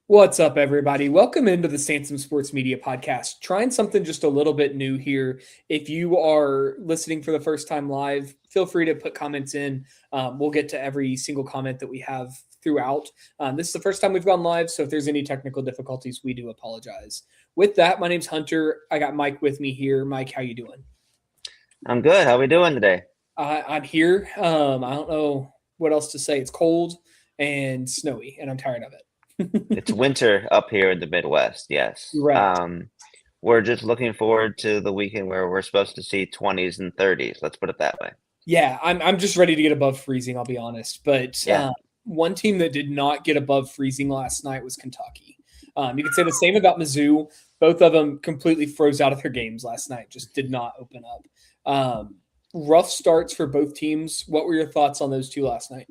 What's up, everybody? Welcome into the Sansom Sports Media Podcast. Trying something just a little bit new here. If you are listening for the first time live, feel free to put comments in. We'll get to every single comment that we have throughout. This is the first time we've gone live, so if there's any technical difficulties, we do apologize. With that, my name's Hunter. I got Mike with me here. Mike, how you doing? I'm good. How we doing today? I'm here. I don't know what else to say. It's cold and snowy, and I'm tired of it. It's winter up here in the Midwest. Yes. Correct. We're just looking forward to the weekend where we're supposed to see 20s and 30s. Let's put it that way. Yeah, I'm just ready to get above freezing, I'll be honest. But Yeah. one team that did not get above freezing last night was Kentucky. You could say the same about Mizzou. Both of them completely froze out of their games last night, just did not open up. Rough starts for both teams. What were your thoughts on those two last night?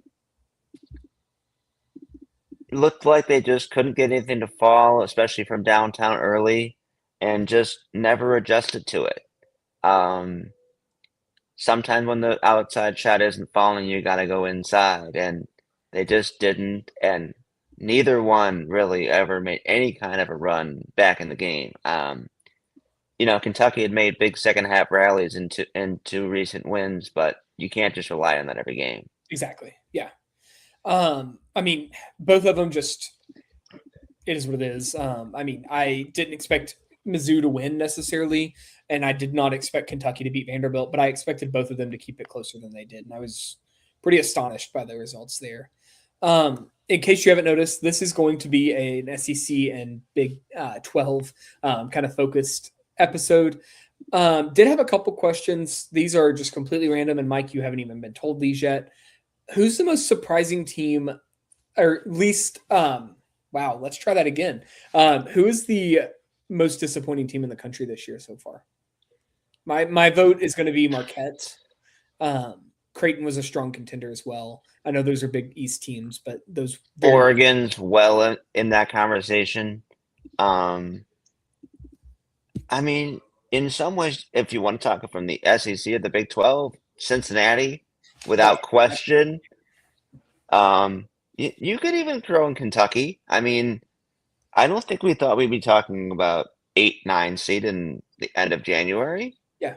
It looked like they just couldn't get anything to fall, especially from downtown early, and just never adjusted to it. Um, Sometimes when the outside shot isn't falling, you got to go inside, and they just didn't. And neither one really ever made any kind of a run back in the game. Kentucky had made big second half rallies into recent wins, but you can't just rely on that every game. Exactly. Yeah. I mean, both of them just it is what it is. I didn't expect Mizzou to win necessarily, and I did not expect Kentucky to beat Vanderbilt, but I expected both of them to keep it closer than they did, and I was pretty astonished by the results there. In case you haven't noticed, this is going to be an SEC and Big 12 kind of focused episode. Did have a couple questions. These are just completely random, and Mike, you haven't even been told these yet. Who's the most surprising team, or at least wow, let's try that again. Who is the most disappointing team in the country this year so far? My vote is going to be Marquette. Creighton was a strong contender as well. I know those are big East teams, but those Oregon's well in that conversation. I mean, in some ways, if you want to talk from the SEC or the Big 12, Cincinnati, without question. You could even throw in Kentucky. I mean, I don't think we thought we'd be talking about 8, 9 seed in the end of January. Yeah.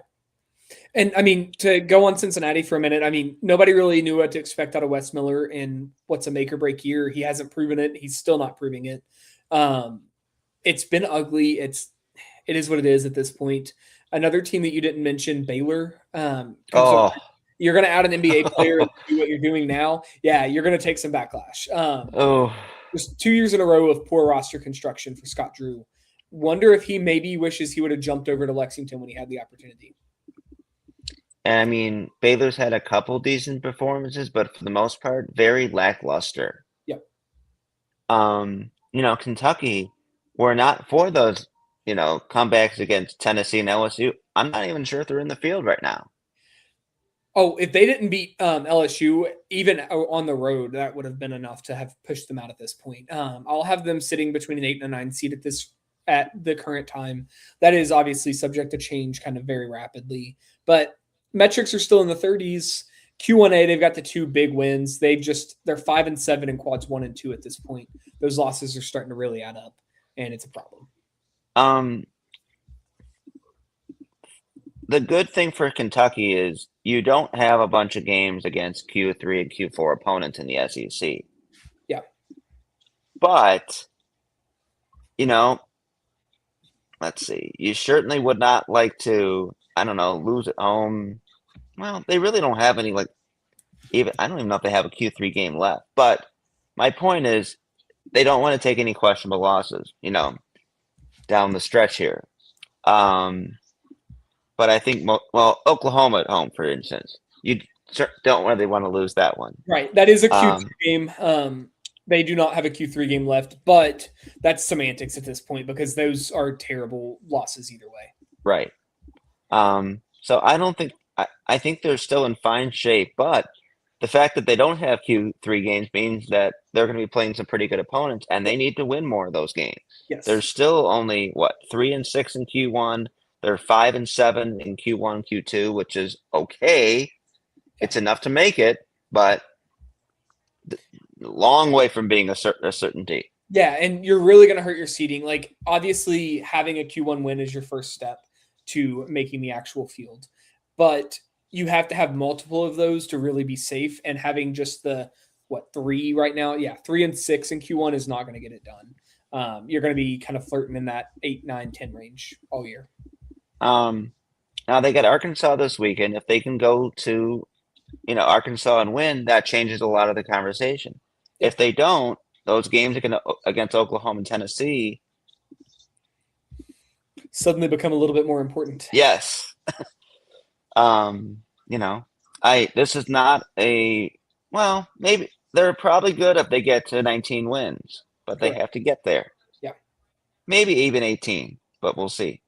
And I mean, to go on Cincinnati for a minute, I mean, nobody really knew what to expect out of Wes Miller in what's a make or break year. He hasn't proven it. He's still not proving it. It's been ugly. It is what it is at this point. Another team that you didn't mention, Baylor. You're going to add an NBA player and do what you're doing now. Yeah, you're going to take some backlash. Just 2 years in a row of poor roster construction for Scott Drew. Wonder if he maybe wishes he would have jumped over to Lexington when he had the opportunity. And I mean, Baylor's had a couple decent performances, but for the most part, very lackluster. Yep. Kentucky were not for those, comebacks against Tennessee and LSU. I'm not even sure if they're in the field right now. Oh, if they didn't beat LSU, even on the road, that would have been enough to have pushed them out at this point. I'll have them sitting between an 8 and a 9 seed at the current time. That is obviously subject to change kind of very rapidly, but metrics are still in the 30s. Q1A, they've got the two big wins. They're 5-7 in quads 1 and 2 at this point. Those losses are starting to really add up, and it's a problem. The good thing for Kentucky is you don't have a bunch of games against Q3 and Q4 opponents in the SEC. Yeah. But, let's see. You certainly would not like to, lose at home. Well, they really don't have any, I don't even know if they have a Q3 game left. But my point is they don't want to take any questionable losses, down the stretch here. But I think, Oklahoma at home, for instance, you don't really want to lose that one. Right. That is a Q3 game. They do not have a Q3 game left, but that's semantics at this point because those are terrible losses either way. Right. So I think they're still in fine shape, but the fact that they don't have Q3 games means that they're going to be playing some pretty good opponents, and they need to win more of those games. Yes. They're still only 3-6 in Q1. They're 5-7 in Q1, Q2, which is okay. It's enough to make it, but long way from being a certainty. Yeah, and you're really going to hurt your seeding. Like, obviously, having a Q1 win is your first step to making the actual field, but you have to have multiple of those to really be safe. And having just the three right now, yeah, 3 and 6 in Q1 is not going to get it done. You're going to be kind of flirting in that 8, 9, 10 range all year. Now they got Arkansas this weekend. If they can go to, Arkansas and win, that changes a lot of the conversation. Yeah. If they don't, those games against Oklahoma and Tennessee, Suddenly become a little bit more important. yes. Um, this is not maybe they're probably good if they get to 19 wins, but they Correct. have to get there. Yeah. Maybe even 18, but we'll see.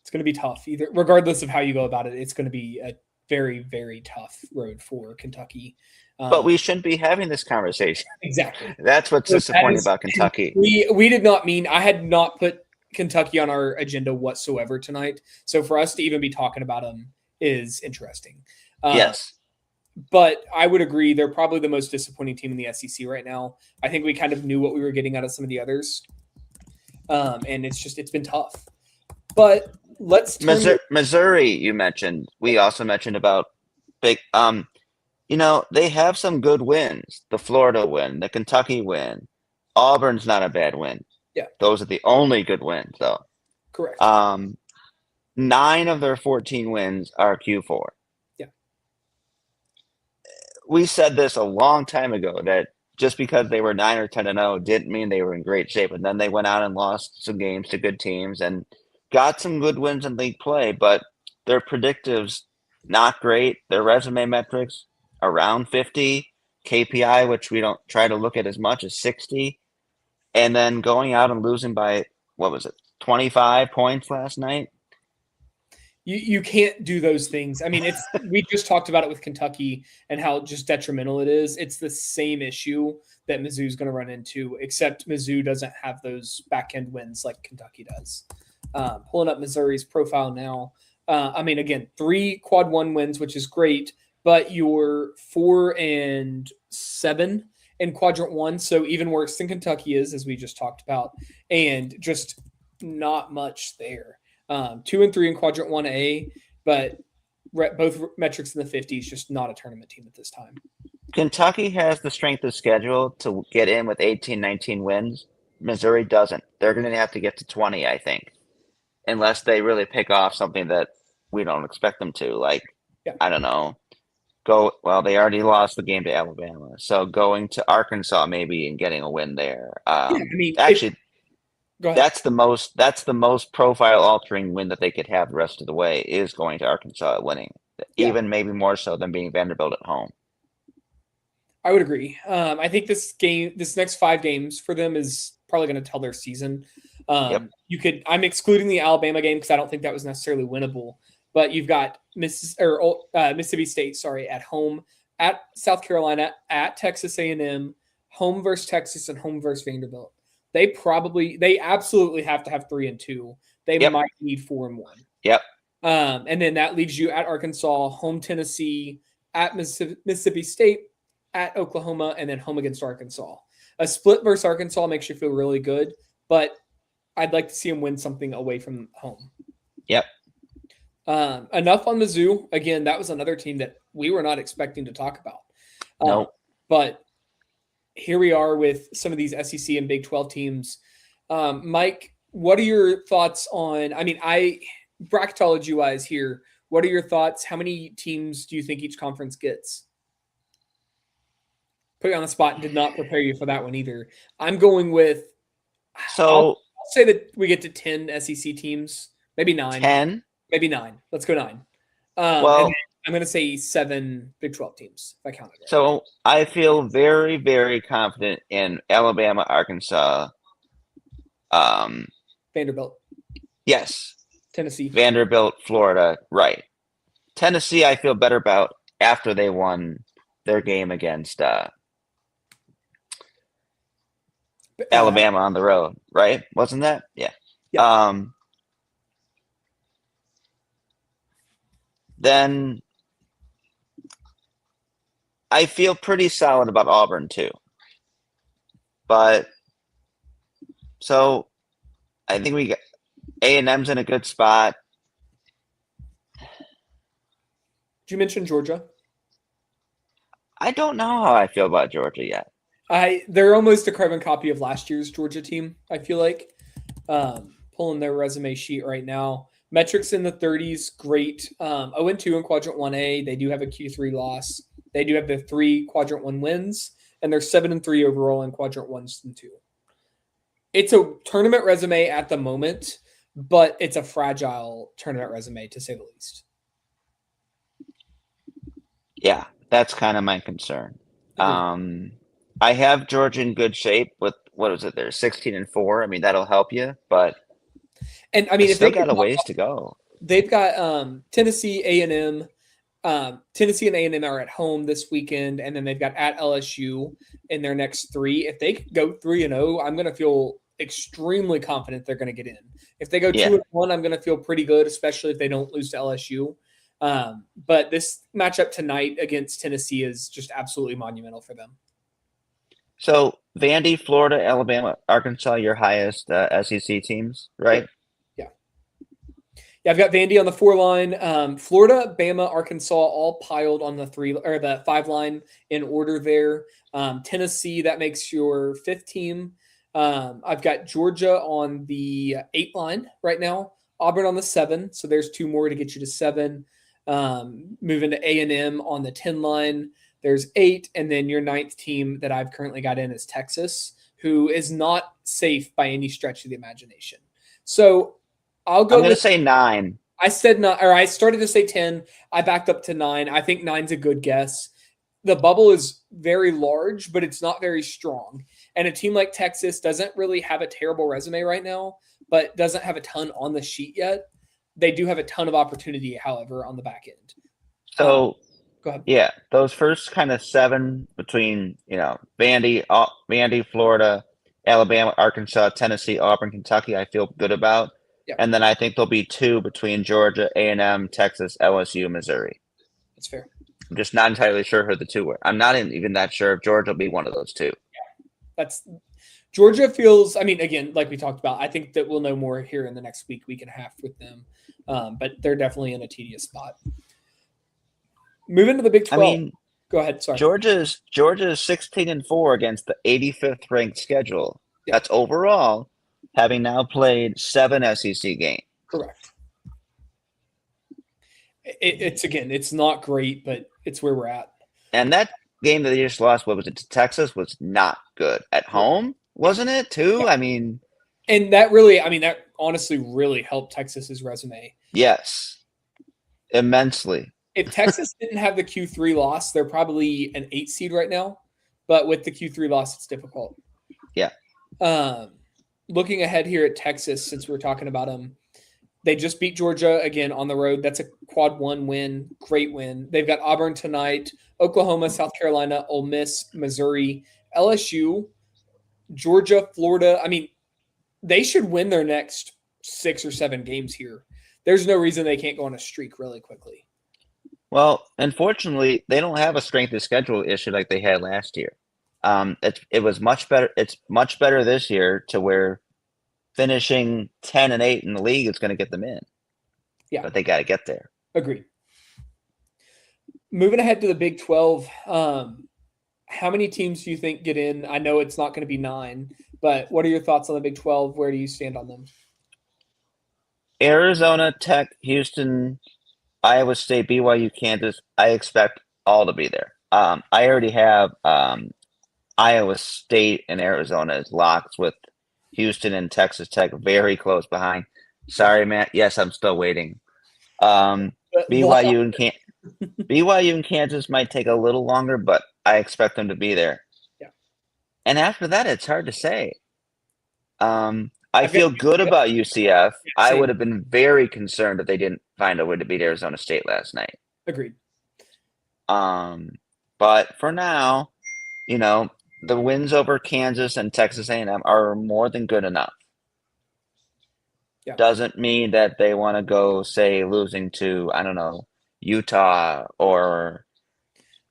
It's going to be tough, either regardless of how you go about it. It's going to be a very, very tough road for Kentucky. But we shouldn't be having this conversation. Exactly. That's what's disappointing about Kentucky. We did not mean, I had not put Kentucky on our agenda whatsoever tonight. So for us to even be talking about them is interesting. Yes. But I would agree they're probably the most disappointing team in the SEC right now. I think we kind of knew what we were getting out of some of the others. And it's been tough. But let's turn Missouri, you mentioned. We also mentioned about big they have some good wins. The Florida win, the Kentucky win. Auburn's not a bad win. Yeah. Those are the only good wins, though. Correct. 9 of their 14 wins are Q4. Yeah. We said this a long time ago that just because they were 9 or 10-0 didn't mean they were in great shape. And then they went out and lost some games to good teams and got some good wins in league play, but their predictives not great. Their resume metrics around 50, KPI, which we don't try to look at as much, as 60, and then going out and losing by 25 points last night. You can't do those things. I mean, we just talked about it with Kentucky and how just detrimental it is. It's the same issue that Mizzou's going to run into, except Mizzou doesn't have those back end wins like Kentucky does. Pulling up Missouri's profile now. Again, 3 quad 1 wins, which is great, but you're 4 and 7 in quadrant 1, so even worse than Kentucky is, as we just talked about, and just not much there. 2 and 3 in quadrant 1A, but both metrics in the 50s, just not a tournament team at this time. Kentucky has the strength of schedule to get in with 18, 19 wins. Missouri doesn't. They're going to have to get to 20, I think, unless they really pick off something that we don't expect them to. Like, I don't know. They already lost the game to Alabama. So going to Arkansas maybe and getting a win there. That's the most profile altering win that they could have the rest of the way is going to Arkansas winning, even maybe more so than being Vanderbilt at home. I would agree. I think this next 5 games for them is probably going to tell their season. I'm excluding the Alabama game because I don't think that was necessarily winnable. But you've got Mississippi State, at home, at South Carolina, at Texas A&M, home versus Texas, and home versus Vanderbilt. They absolutely have to have 3 and 2. They might need 4 and 1. Yep. And then that leaves you at Arkansas, home Tennessee, at Mississippi State, at Oklahoma, and then home against Arkansas. A split versus Arkansas makes you feel really good, but I'd like to see them win something away from home. Yep. Enough on Mizzou. Again, that was another team that we were not expecting to talk about. No. But here we are with some of these SEC and Big 12 teams. Mike, what are your thoughts on, bracketology-wise here, what are your thoughts? How many teams do you think each conference gets? Put you on the spot and did not prepare you for that one either. I'm going with, I'll say that we get to 10 SEC teams, maybe 9. 10? Maybe 9. Let's go 9. And I'm going to say 7 Big 12 teams, if I count it right. So I feel very, very confident in Alabama, Arkansas. Vanderbilt. Yes. Tennessee. Vanderbilt, Florida, right. Tennessee, I feel better about after they won their game against Alabama on the road, right? Wasn't that? Yeah. Then I feel pretty solid about Auburn too. But So I think we got A&M's in a good spot. Did you mention Georgia? I don't know how I feel about Georgia yet. They're almost a carbon copy of last year's Georgia team, I feel like. Pulling their resume sheet right now. Metrics in the 30s, great. 0-2 in Quadrant 1A. They do have a Q3 loss. They do have the 3 Quadrant 1 wins, and they're 7-3 overall in Quadrant 1 and 2. It's a tournament resume at the moment, but it's a fragile tournament resume, to say the least. Yeah, that's kind of my concern. Agreed. I have Georgia in good shape with what was it? They're 16-4. I mean, that'll help you, but And I I mean, if still they could, got a ways to go. they've got Tennessee, A&M. Tennessee and A&M are at home this weekend, and then they've got at LSU in their next 3. If they could go 3-0, I'm going to feel extremely confident they're going to get in. If they go Yeah. 2-1, I'm going to feel pretty good, especially if they don't lose to LSU. But this matchup tonight against Tennessee is just absolutely monumental for them. So Vandy, Florida, Alabama, Arkansas, your highest SEC teams, right? Yeah. Yeah, I've got Vandy on the 4 line. Florida, Bama, Arkansas, all piled on the 3 or the 5 line in order there. Tennessee, that makes your 5th team. I've got Georgia on the 8 line right now. Auburn on the 7, so there's 2 more to get you to 7. Moving to A&M on the 10 line. There's 8, and then your 9th team that I've currently got in is Texas, who is not safe by any stretch of the imagination. So I'll I'm go going to with. say 9. I said 9, or I started to say 10. I backed up to 9. I think 9's a good guess. The bubble is very large, but it's not very strong. And a team like Texas doesn't really have a terrible resume right now, but doesn't have a ton on the sheet yet. They do have a ton of opportunity, however, on the back end. So Go ahead. yeah, those first kind of 7 between Vandy, Florida, Alabama, Arkansas, Tennessee, Auburn, Kentucky, I feel good about. Yeah, And then I think there'll be 2 between Georgia, A&M, Texas, LSU, Missouri. that's fair. I'm just not entirely sure who the 2 were. I'm not even that sure if Georgia will be one of those 2. That's Georgia feels. I mean, again, like we talked about, I think that we'll know more here in the next week and a half with them. But they're definitely in a tedious spot. Moving to the Big 12. I mean, Go ahead. Sorry. Georgia's 16-4 against the 85th ranked schedule. Yeah. That's overall, having now played 7 SEC games. Correct. It's not great, but it's where we're at. And that game that they just lost, what was it, to Texas, was not good. At home, wasn't it, too? Yeah. I mean... And that honestly really helped Texas's resume. Yes. Immensely. If Texas didn't have the Q3 loss, they're probably an 8 seed right now. But with the Q3 loss, it's difficult. Yeah. Looking ahead here at Texas, since we're talking about them, they just beat Georgia again on the road. That's a quad 1 win. Great win. They've got Auburn tonight, Oklahoma, South Carolina, Ole Miss, Missouri, LSU, Georgia, Florida. I mean, they should win their next 6 or 7 games here. There's no reason they can't go on a streak really quickly. Well, unfortunately, they don't have a strength of schedule issue like they had last year. It was much better. It's much better this year to where finishing 10-8 in the league is going to get them in. Yeah. But they got to get there. Agreed. Moving ahead to the Big 12, how many teams do you think get in? I know it's not going to be 9, but what are your thoughts on the Big 12? Where do you stand on them? Arizona, Tech, Houston, Iowa State, BYU, Kansas, I expect all to be there. I already have Iowa State and Arizona as locks with Houston and Texas Tech very close behind. Sorry, Matt. Yes, I'm still waiting. BYU and Kansas might take a little longer, but I expect them to be there. Yeah. And after that, it's hard to say. I feel good about UCF. I would have been very concerned if they didn't find a way to beat Arizona State last night. Agreed. But for now, the wins over Kansas and Texas A&M are more than good enough. Yeah. Doesn't mean that they want to go, say, losing to, I don't know, Utah or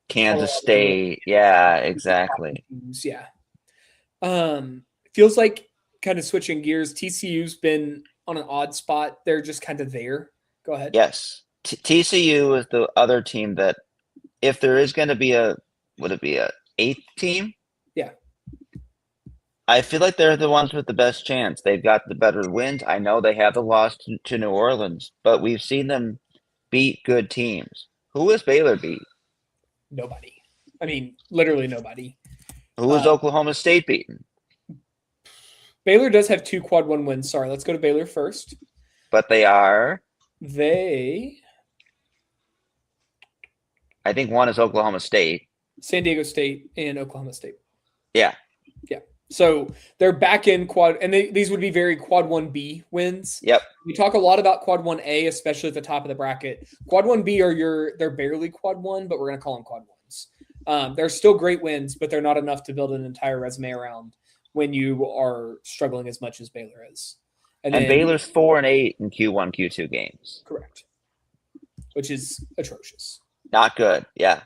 Kansas State. Yeah, exactly. Yeah. Feels like kind of switching gears, TCU's been on an odd spot. They're just kind of there. Go ahead. Yes. TCU is the other team that, if there is going to be would it be a 8th team? Yeah. I feel like they're the ones with the best chance. They've got the better wins. I know they have the loss to New Orleans, but we've seen them beat good teams. Who has Baylor beat? Nobody. I mean, literally nobody. Who has Oklahoma State beaten? Baylor does have 2 quad 1 wins. Sorry, let's go to Baylor first. But they are. I think one is Oklahoma State. San Diego State and Oklahoma State. Yeah. Yeah. So they're back in quad, and these would be very quad 1B wins. Yep. We talk a lot about quad 1A, especially at the top of the bracket. Quad 1B they're barely quad 1, but we're going to call them quad 1s. They're still great wins, but they're not enough to build an entire resume around when you are struggling as much as Baylor is. And Baylor's 4-8 in Q1, Q2 games. Correct. Which is atrocious. Not good. Yeah.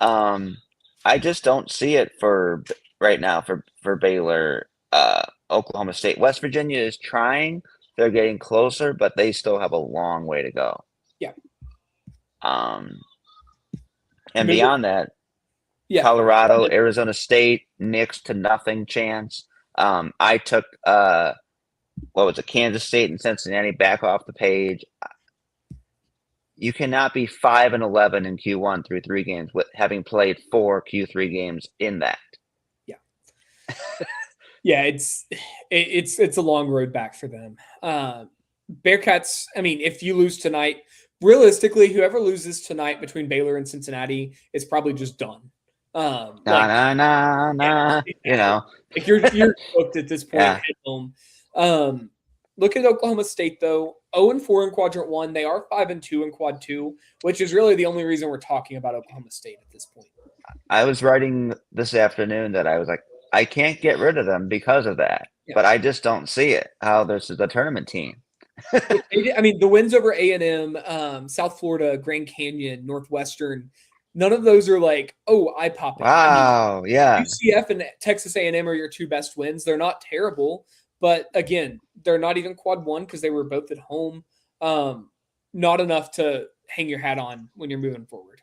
I just don't see it for right now for Baylor, Oklahoma State. West Virginia is trying. They're getting closer, but they still have a long way to go. Yeah. And beyond that, yeah. Colorado, Arizona State, next to nothing chance. I took Kansas State and Cincinnati back off the page. You cannot be 5-11 in Q1 through 3 games with having played 4 Q3 games in that. Yeah. Yeah, it's a long road back for them. Bearcats, I mean, if you lose tonight, realistically, whoever loses tonight between Baylor and Cincinnati is probably just done. Yeah, you know. Like you're booked at this point at home. Look at Oklahoma State though. 0-4 in quadrant 1. They are 5-2 in quad 2, which is really the only reason we're talking about Oklahoma State at this point. I was writing this afternoon that I was like, I can't get rid of them because of that. Yeah. But I just don't see it, how this is a tournament team. I mean, the wins over A&M, South Florida, Grand Canyon, Northwestern, none of those are like, eye-popping. Wow, I mean, yeah. UCF and Texas A&M are your 2 best wins. They're not terrible, but again, they're not even quad 1 because they were both at home. Not enough to hang your hat on when you're moving forward.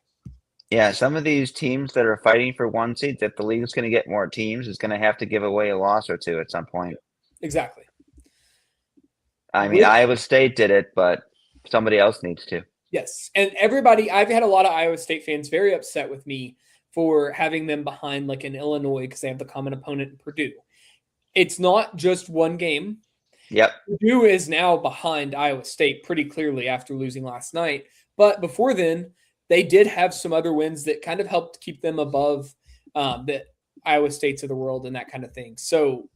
Yeah, some of these teams that are fighting for 1 seed, if the league's going to get more teams, is going to have to give away a loss or 2 at some point. Exactly. I mean, Iowa State did it, but somebody else needs to. Yes. And I've had a lot of Iowa State fans very upset with me for having them behind like in Illinois because they have the common opponent in Purdue. It's not just 1 game. Yep. Purdue is now behind Iowa State pretty clearly after losing last night. But before then, they did have some other wins that kind of helped keep them above the Iowa States of the world and that kind of thing. So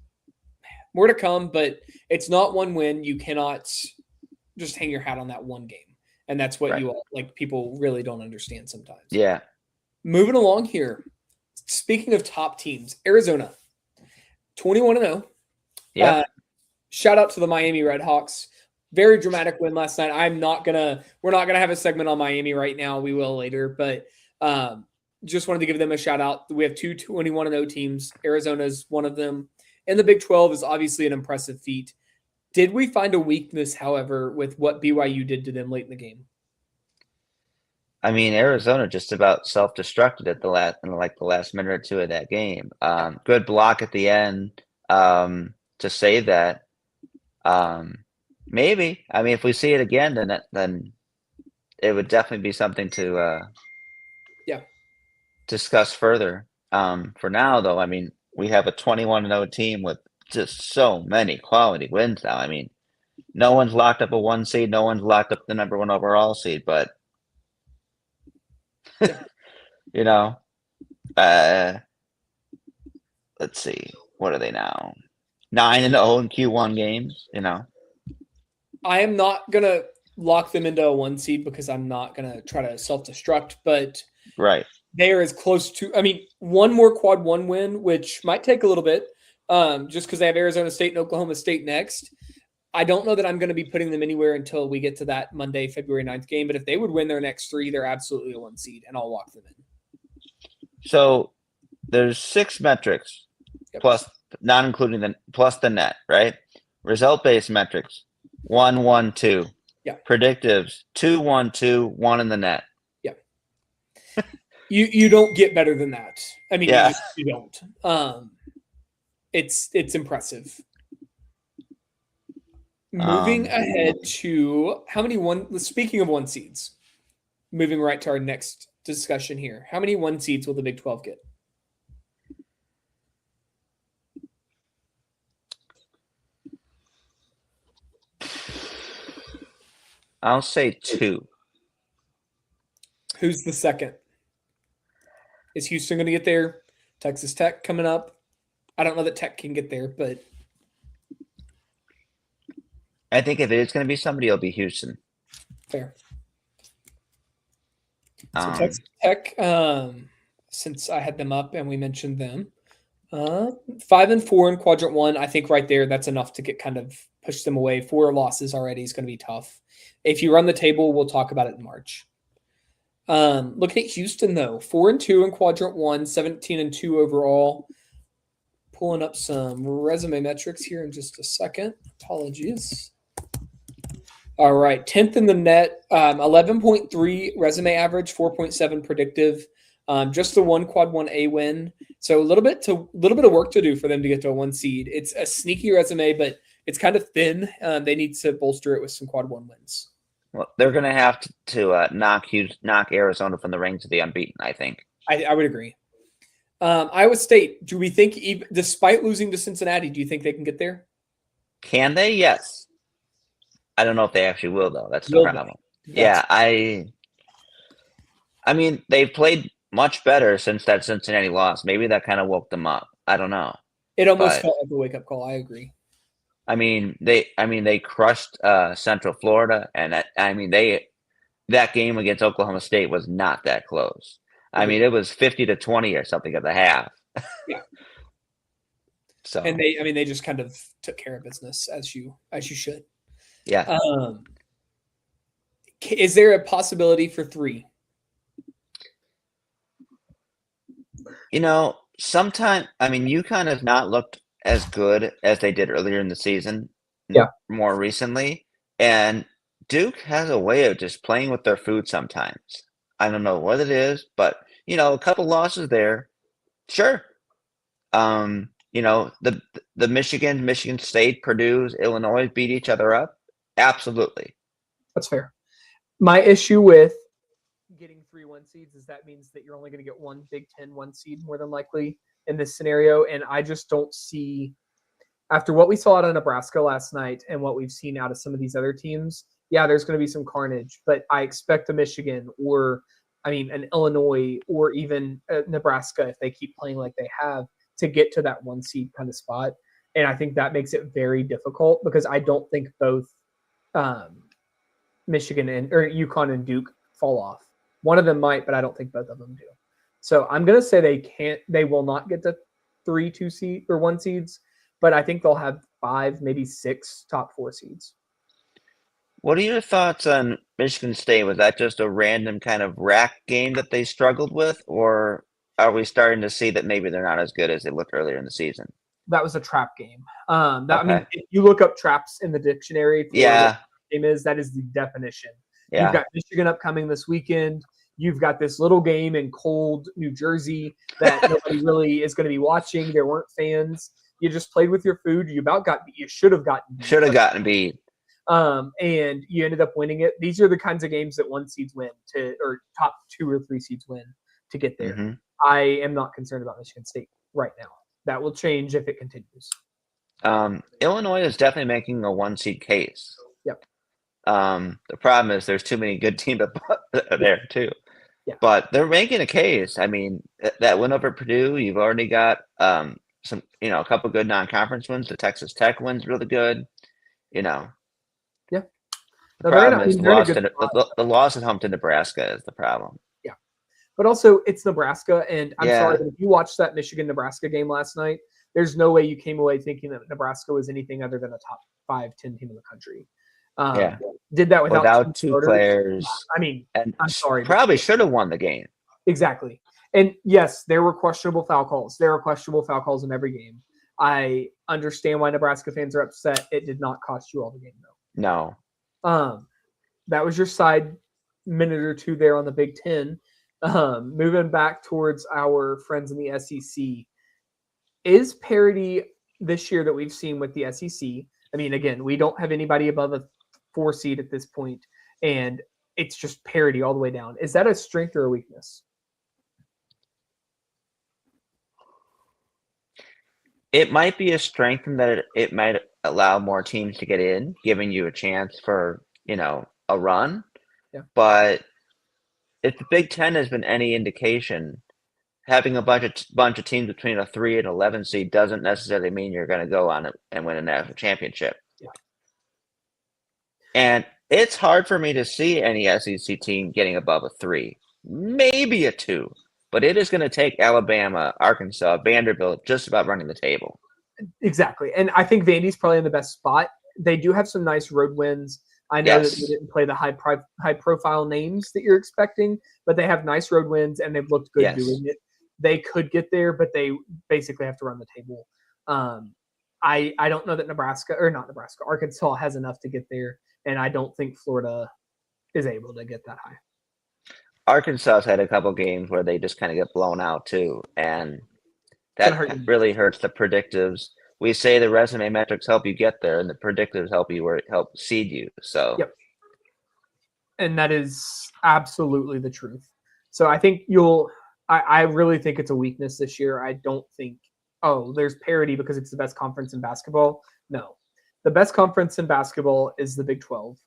more to come, but it's not 1 win. You cannot just hang your hat on that 1 game. And that's what people really don't understand sometimes. Yeah. Moving along here. Speaking of top teams, Arizona, 21-0. Yeah. Shout out to the Miami Redhawks. Very dramatic win last night. we're not gonna have a segment on Miami right now. We will later, but just wanted to give them a shout out. We have 2 21-0 teams. Arizona's one of them. And the Big 12 is obviously an impressive feat. Did we find a weakness, however, with what BYU did to them late in the game? I mean, Arizona just about self-destructed at the last minute or 2 of that game. Good block at the end to save that. Maybe. I mean, if we see it again, then it would definitely be something to discuss further. For now, though, I mean, we have a 21-0 team with just so many quality wins now. I mean, no one's locked up a 1 seed, no one's locked up the number 1 overall seed, but you know, let's see, what are they now? 9-0 in Q1 games, you know. I am not gonna lock them into a 1 seed because I'm not gonna try to self-destruct, but right. They are as close to, I mean, 1 more quad 1 win, which might take a little bit, just because they have Arizona State and Oklahoma State next. I don't know that I'm going to be putting them anywhere until we get to that Monday, February 9th game, but if they would win their next 3, they're absolutely a 1 seed, and I'll lock them in. So there's 6 metrics, plus not including plus the net, right? Result-based metrics, 1-1-2. Yeah. Predictives, 2-1-2, 1 in the net. Yeah. You don't get better than that. I mean, Yeah. you don't. It's impressive. Moving ahead to how many speaking of 1 seeds, moving right to our next discussion here. How many 1 seeds will the Big 12 get? I'll say 2. Who's the second? Is Houston going to get there? Texas Tech coming up. I don't know that Tech can get there, but I think if it is going to be somebody, it'll be Houston. fair. So Texas Tech, since I had them up and we mentioned them, 5-4 in quadrant 1. I think right there, that's enough to get kind of push them away. 4 losses already is going to be tough. If you run the table, we'll talk about it in March. Looking at Houston though, 4-2 in quadrant 1, 17-2 overall. Pulling up some resume metrics here in just a second. Apologies. All right, 10th in the net, 11.3 resume average, 4.7 predictive. Just the 1 quad 1A win. So a little bit of work to do for them to get to a 1 seed. It's a sneaky resume, but it's kind of thin. They need to bolster it with some quad 1 wins. Well, they're going to have to knock Arizona from the ring to the unbeaten, I think. I would agree. Iowa State, do we think, despite losing to Cincinnati, do you think they can get there? Can they? Yes. I don't know if they actually will, though. That's the problem. Yeah, I mean, they've played much better since that Cincinnati loss. Maybe that kind of woke them up. I don't know. It almost felt like a wake-up call. I agree. I mean, they crushed Central Florida, and that game against Oklahoma State was not that close. I mean, it was 50-20 or something at the half. Yeah. So, and they just kind of took care of business as you should. Yeah. Is there a possibility for 3? Sometimes, UConn has not looked as good as they did earlier in the season. Yeah. More recently. And Duke has a way of just playing with their food sometimes. I don't know what it is, but, a couple losses there. Sure. The Michigan State, Purdue, Illinois beat each other up. Absolutely. That's fair. My issue with getting 3 1 seeds is that means that you're only going to get 1 Big Ten 1 seed more than likely in this scenario. And I just don't see, after what we saw out of Nebraska last night and what we've seen out of some of these other teams, yeah, there's going to be some carnage, but I expect a Michigan or, an Illinois or even Nebraska, if they keep playing like they have, to get to that 1 seed kind of spot. And I think that makes it very difficult because I don't think both Michigan or UConn and Duke fall off. One of them might, but I don't think both of them do. So I'm going to say they will not get to 3 2 seed or 1 seeds, but I think they'll have 5, maybe 6 top 4 seeds. What are your thoughts on Michigan State? Was that just a random kind of rack game that they struggled with, or are we starting to see that maybe they're not as good as they looked earlier in the season? That was a trap game. If you look up traps in the dictionary, yeah, game is that is the definition. Yeah. You've got Michigan upcoming this weekend. You've got this little game in cold New Jersey that nobody really is going to be watching. There weren't fans. You just played with your food. You should have gotten beat. And you ended up winning it. These are the kinds of games that 1 seeds win or top 2 or 3 seeds win to get there. Mm-hmm. I am not concerned about Michigan State right now. That will change if it continues. Illinois is definitely making a 1 seed case. Yep. The problem is there's too many good teams there too. Yeah. But they're making a case. I mean, that win over Purdue, you've already got a couple good non-conference wins. The Texas Tech win's really good. Yeah. The problem is the loss at home to Nebraska is the problem. Yeah. But also, it's Nebraska, and I'm sorry, but if you watched that Michigan-Nebraska game last night, there's no way you came away thinking that Nebraska was anything other than a top 5-10 team in the country. Did that without 2 players. I'm sorry. Probably should have won the game. Exactly. And yes, there were questionable foul calls. There are questionable foul calls in every game. I understand why Nebraska fans are upset. It did not cost you all the game, though. No. That was your side minute or two there on the Big Ten. Moving back towards our friends in the SEC, is parity this year that we've seen with the SEC? I mean, again, we don't have anybody above a 4 seed at this point, and it's just parity all the way down. Is that a strength or a weakness? It might be a strength in that it might allow more teams to get in, giving you a chance for, a run. Yeah. But if the Big Ten has been any indication, having a bunch of teams between a 3 and 11 seed doesn't necessarily mean you're going to go on and win a national championship. Yeah. And it's hard for me to see any SEC team getting above a 3, maybe a 2. But it is going to take Alabama, Arkansas, Vanderbilt just about running the table. Exactly. And I think Vandy's probably in the best spot. They do have some nice road wins. I know that they didn't play the high profile names that you're expecting, but they have nice road wins and they've looked good doing it. They could get there, but they basically have to run the table. I don't know that Arkansas has enough to get there, and I don't think Florida is able to get that high. Arkansas's had a couple games where they just kind of get blown out too, and that really hurts the predictives. We say the resume metrics help you get there, and the predictives help seed you. So, yep. And that is absolutely the truth. So I think I really think it's a weakness this year. I don't think, there's parity because it's the best conference in basketball. No, the best conference in basketball is the Big 12,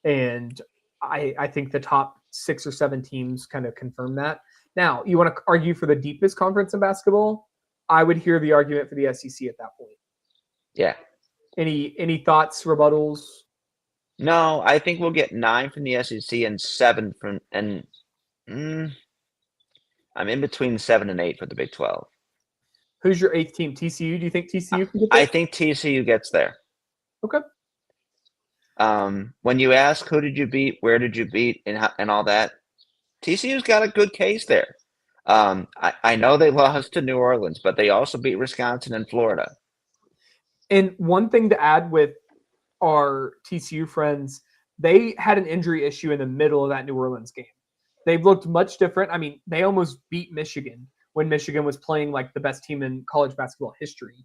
and I think the top 6 or 7 teams kind of confirm that. Now, you want to argue for the deepest conference in basketball? I would hear the argument for the SEC at that point. Yeah. Any thoughts, rebuttals? No, I think we'll get 9 from the SEC and 7 from I'm in between 7 and 8 for the Big 12. Who's your 8th team? TCU? Do you think TCU can get there? I think TCU gets there. Okay. When you ask who did you beat, where did you beat, and all that, TCU's got a good case there. I know they lost to New Orleans, but they also beat Wisconsin and Florida. And one thing to add with our TCU friends, they had an injury issue in the middle of that New Orleans game. They've looked much different. I mean, they almost beat Michigan when Michigan was playing like the best team in college basketball history.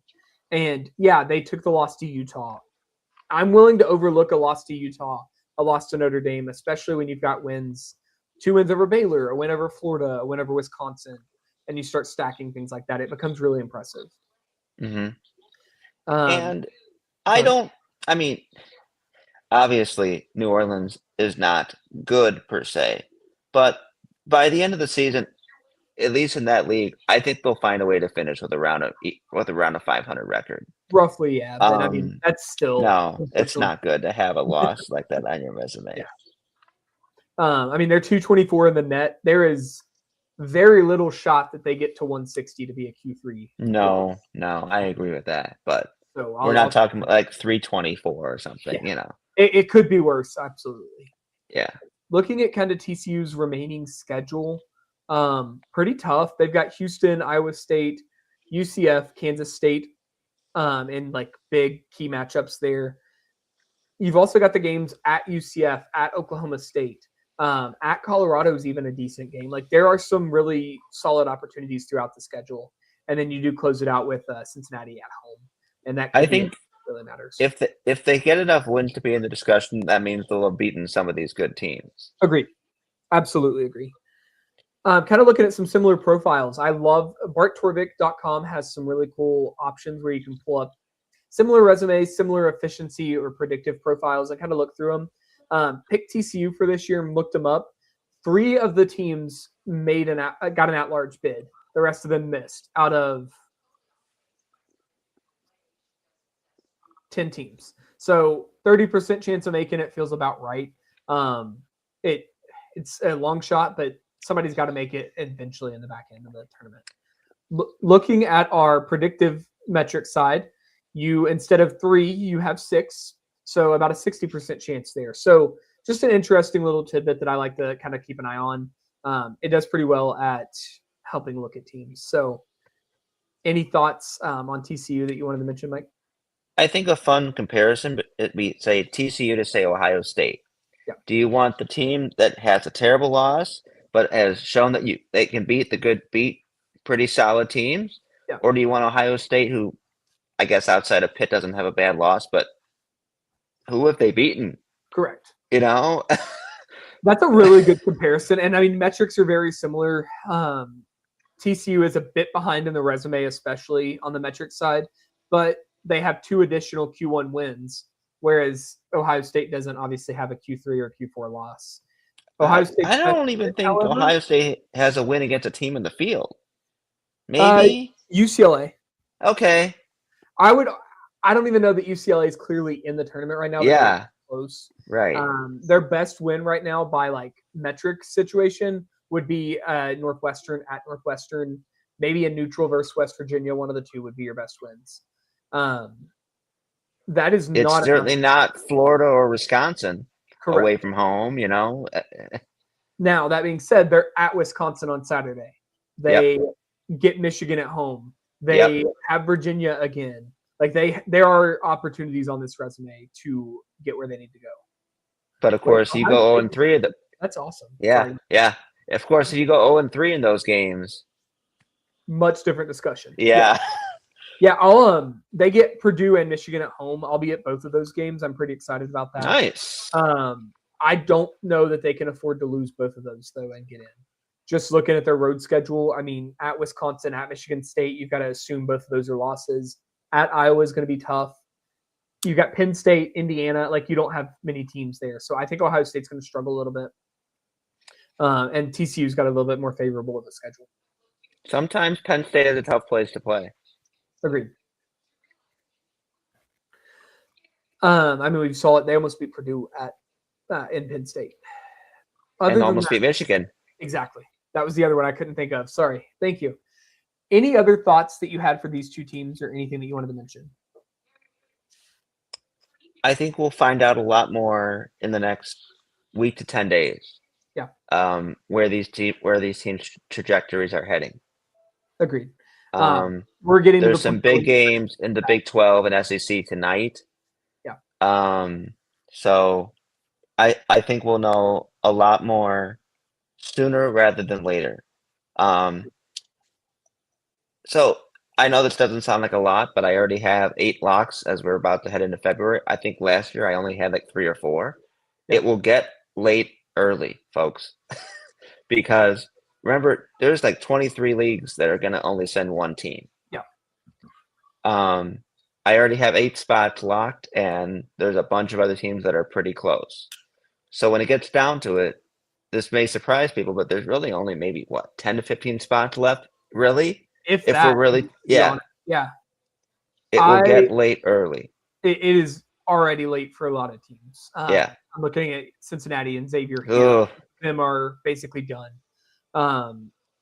And yeah, they took the loss to Utah. I'm willing to overlook a loss to Utah, a loss to Notre Dame, especially when you've got wins, 2 wins over Baylor, a win over Florida, a win over Wisconsin, and you start stacking things like that. It becomes really impressive. Mm-hmm. And obviously New Orleans is not good per se, but by the end of the season, at least in that league, I think they'll find a way to finish with around a 500 record. Roughly, yeah. But that's still it's not good to have a loss like that on your resume. Yeah. They're 224 in the net. There is very little shot that they get to 160 to be a Q3. No, I agree with that, but we're not talking about like 324 or something. It could be worse. Absolutely. Yeah. Looking at kind of TCU's remaining schedule, pretty tough. They've got Houston, Iowa State, UCF, Kansas State, in like big key matchups there. You've also got the games at UCF, at Oklahoma State, at Colorado is even a decent game. Like there are some really solid opportunities throughout the schedule, and then you do close it out with Cincinnati at home, and that I think really matters. If they get enough wins to be in the discussion, that means they'll have beaten some of these good teams. Agreed. Absolutely agree. Kind of looking at some similar profiles. I love BartTorvik.com has some really cool options where you can pull up similar resumes, similar efficiency or predictive profiles. I kind of looked through them. Picked TCU for this year and looked them up. 3 of the teams got an at-large bid. The rest of them missed out of 10 teams. So 30% chance of making it feels about right. It's a long shot, but somebody's got to make it eventually in the back end of the tournament. Looking at our predictive metric side, instead of 3, you have 6. So about a 60% chance there. So just an interesting little tidbit that I like to kind of keep an eye on. It does pretty well at helping look at teams. So Any thoughts on TCU that you wanted to mention, Mike? I think a fun comparison, but it'd be say TCU to say Ohio State. Yeah. Do you want the team that has a terrible loss but has shown that they can beat pretty solid teams, Yeah. or do you want Ohio State, who I guess outside of Pitt doesn't have a bad loss, but who have they beaten? Correct. You know, That's a really good comparison, and I mean metrics are very similar. TCU is a bit behind in the resume, especially on the metrics side, but they have 2 additional Q1 wins, whereas Ohio State doesn't obviously have a Q3 or Q4 loss. Ohio State, I don't even think however, Ohio State has a win against a team in the field. Maybe UCLA. Okay. I don't even know that UCLA is clearly in the tournament right now. Yeah. Close. Right. Their best win right now by like metric situation would be Northwestern at Northwestern. Maybe a neutral versus West Virginia. One of the two would be your best wins. That is It's not certainly not Florida or Wisconsin away correct. from home, you know. Now, that being said, they're at Wisconsin on Saturday. They get Michigan at home. They have Virginia again. Like there are opportunities on this resume to get where they need to go. But of course, you go 0-3 of the. That's awesome. Yeah, Sorry. yeah. Of course, if you go 0-3 in those games, much different discussion. Yeah. Yeah, I'll they get Purdue and Michigan at home. I'll be at both of those games. I'm pretty excited about that. Nice. I don't know that they can afford to lose both of those though and get in. Just looking at their road schedule, I mean, at Wisconsin, at Michigan State, you've got to assume both of those are losses. At Iowa is going to be tough. You got Penn State, Indiana. Like you don't have many teams there, so I think Ohio State's going to struggle a little bit. And TCU's got a little bit more favorable of a schedule. Sometimes Penn State is a tough place to play. Agreed. I mean, we saw it. They almost beat Purdue in Penn State. And almost beat Michigan. Exactly. That was the other one I couldn't think of. Sorry. Thank you. Any other thoughts that you had for these two teams or anything that you wanted to mention? I think we'll find out a lot more in the next week to 10 days. Yeah. Where these teams' trajectories are heading. Agreed. We're getting there's some big games in the Big 12 and SEC tonight. Yeah. So I think we'll know a lot more sooner rather than later. So I know this doesn't sound like a lot, but I already have 8 locks as we're about to head into February. I think last year I only had like 3 or 4. Yeah. It will get late early, folks, because remember there's like 23 leagues that are going to only send one team. Yeah. I already have 8 spots locked, and there's a bunch of other teams that are pretty close. So when it gets down to it, this may surprise people, but there's really only maybe 10 to 15 spots left, really. If we're really, yeah. It will get late early. It is already late for a lot of teams. Yeah. I'm looking at Cincinnati and Xavier here. Them are basically done.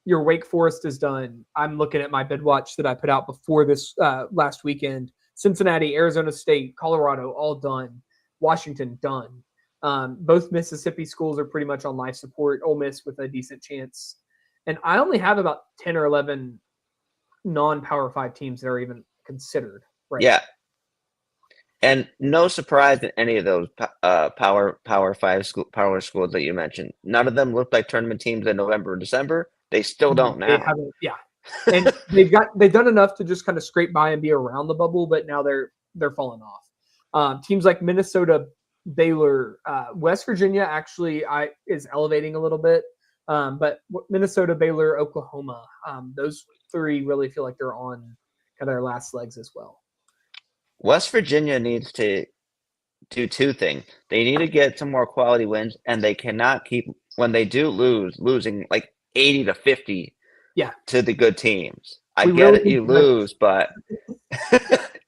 Your Wake Forest is done. I'm looking at my bid watch that I put out before this last weekend. Cincinnati, Arizona State, Colorado, all done. Washington, done. Both Mississippi schools are pretty much on life support. Ole Miss with a decent chance. And I only have about 10 or 11 non-Power 5 teams that are even considered. Right. Yeah. And no surprise in any of those Power 5 schools that you mentioned. None of them looked like tournament teams in November or December. They still don't now. Yeah. And they've done enough to just kind of scrape by and be around the bubble, but now they're falling off. Teams like Minnesota, Baylor, West Virginia actually is elevating a little bit. But Minnesota, Baylor, Oklahoma, those 3 really feel like they're on kind of their last legs as well. West Virginia needs to do 2 things. They need to get some more quality wins, and they cannot keep, when they do losing like 80 to 50 to the good teams. I get it, you lose, but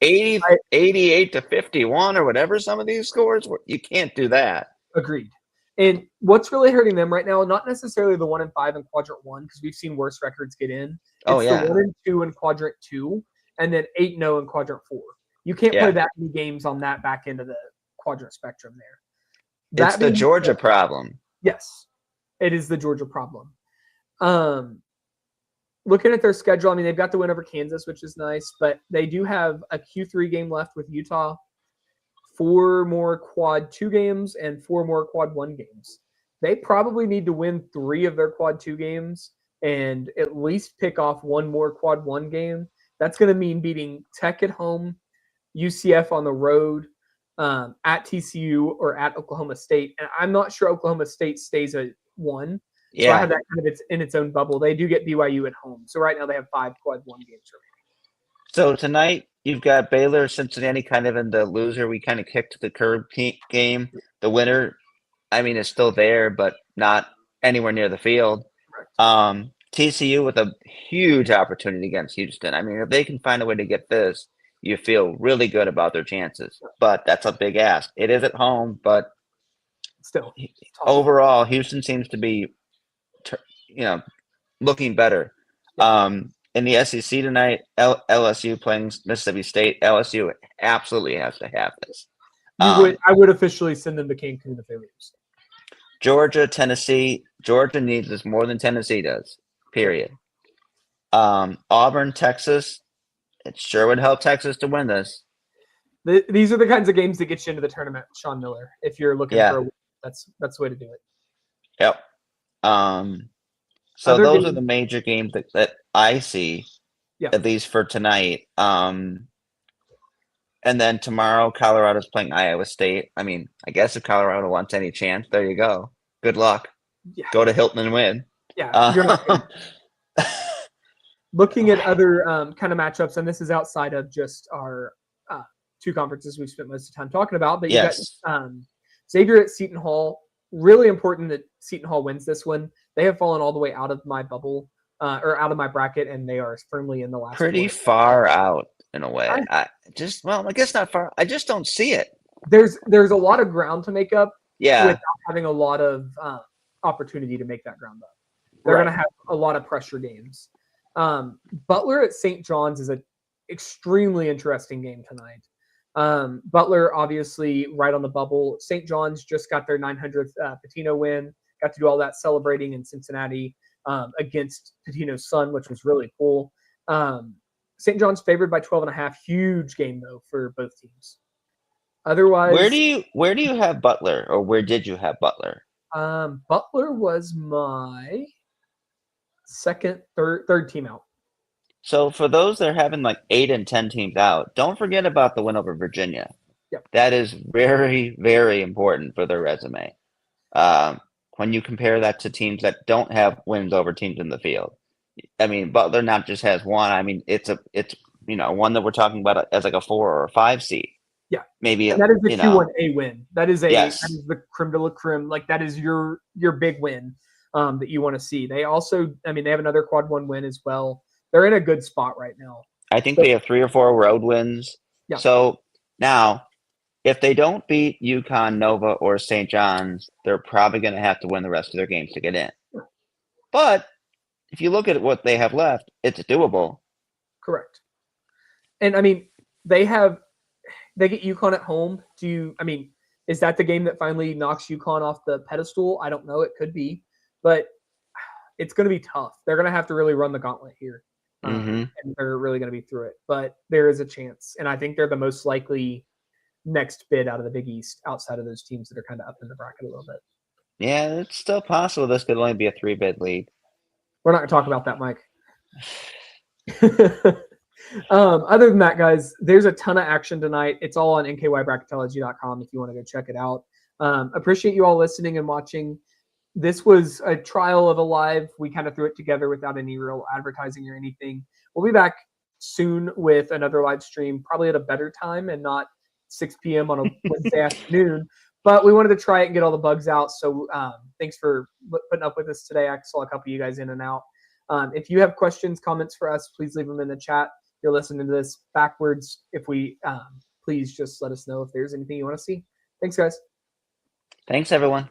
88 to 51 or whatever some of these scores, you can't do that. Agreed. And what's really hurting them right now, not necessarily the 1 and 5 in quadrant 1, because we've seen worse records get in. It's the 1 and 2 in quadrant 2, and then 8-0 in quadrant 4. You can't play that many games on that back end of the quadrant spectrum there. It's the Georgia problem. Yes, it is the Georgia problem. looking at their schedule, I mean, they've got the win over Kansas, which is nice, but they do have a Q3 game left with Utah, 4 more quad 2 games, and 4 more quad 1 games. They probably need to win 3 of their quad 2 games and at least pick off 1 more quad 1 game. That's going to mean beating Tech at home, UCF on the road, at TCU or at Oklahoma State. And I'm not sure Oklahoma State stays at 1. So I have that kind of in its own bubble. They do get BYU at home. So right now they have 5 quad 1 games remaining. So tonight you've got Baylor, Cincinnati kind of in the loser. We kind of kicked the curb game. The winner, I mean, is still there, but not anywhere near the field. TCU with a huge opportunity against Houston. I mean, if they can find a way to get this, you feel really good about their chances. But that's a big ask. It is at home, but still, overall, Houston seems to be, looking better. In the SEC tonight, LSU playing Mississippi State. LSU absolutely has to have this. I would officially send them to Cancun if they lose. Georgia, Tennessee. Georgia needs this more than Tennessee does. Period. Auburn, Texas. It sure would help Texas to win this. These are the kinds of games that get you into the tournament, Sean Miller. If you're looking for a win, that's the way to do it. Yep. So those are the major games that I see, at least for tonight. And then tomorrow, Colorado's playing Iowa State. I mean, I guess if Colorado wants any chance, there you go. Good luck. Yeah. Go to Hilton and win. Yeah. You're not looking at other kind of matchups, and this is outside of just our 2 conferences we've spent most of the time talking about. But you got Xavier at Seton Hall. Really important that Seton Hall wins this one. They have fallen all the way out of my bubble or out of my bracket, and they are firmly in the last. Pretty far out in a way. I guess not far. I just don't see it. There's a lot of ground to make up. Yeah. Without having a lot of opportunity to make that ground up. They're going to have a lot of pressure games. Butler at St. John's is an extremely interesting game tonight. Butler, obviously, right on the bubble. St. John's just got their 900th Pitino win. Got to do all that celebrating in Cincinnati against Pitino's son, which was really cool. St. John's favored by 12.5. Huge game, though, for both teams. Otherwise, where do you have Butler, or where did you have Butler? Butler was my third team out. So for those that are having like 8 and 10 teams out, don't forget about the win over Virginia. Yep. That is very, very important for their resume. When you compare that to teams that don't have wins over teams in the field. I mean, Butler not just has one. I mean, it's one that we're talking about as like a 4 or a 5 seed. Yeah, maybe and that is the Q1A win. That is that is the creme de la creme. Like that is your big win that you want to see. They also, I mean, they have another quad 1 win as well. They're in a good spot right now. I think they have 3 or 4 road wins. Yeah. So now, if they don't beat UConn, Nova, or St. John's, they're probably going to have to win the rest of their games to get in. Sure. But if you look at what they have left, it's doable. Correct. And I mean, they get UConn at home. Is that the game that finally knocks UConn off the pedestal? I don't know. It could be, but it's going to be tough. They're going to have to really run the gauntlet here. And they're really going to be through it, but there is a chance. And I think they're the most likely next bid out of the Big East outside of those teams that are kind of up in the bracket a little bit. Yeah, it's still possible this could only be a 3-bid lead. We're not going to talk about that, Mike. Other than that, guys, there's a ton of action tonight. It's all on nkybbracketology.com if you want to go check it out. Appreciate you all listening and watching. This was a trial of a live. We kind of threw it together without any real advertising or anything. We'll be back soon with another live stream, probably at a better time and not 6 p.m. on a Wednesday afternoon. But we wanted to try it and get all the bugs out. So thanks for putting up with us today. I saw a couple of you guys in and out. If you have questions, comments for us, please leave them in the chat. If you're listening to this backwards, please just let us know if there's anything you want to see. Thanks, guys. Thanks, everyone.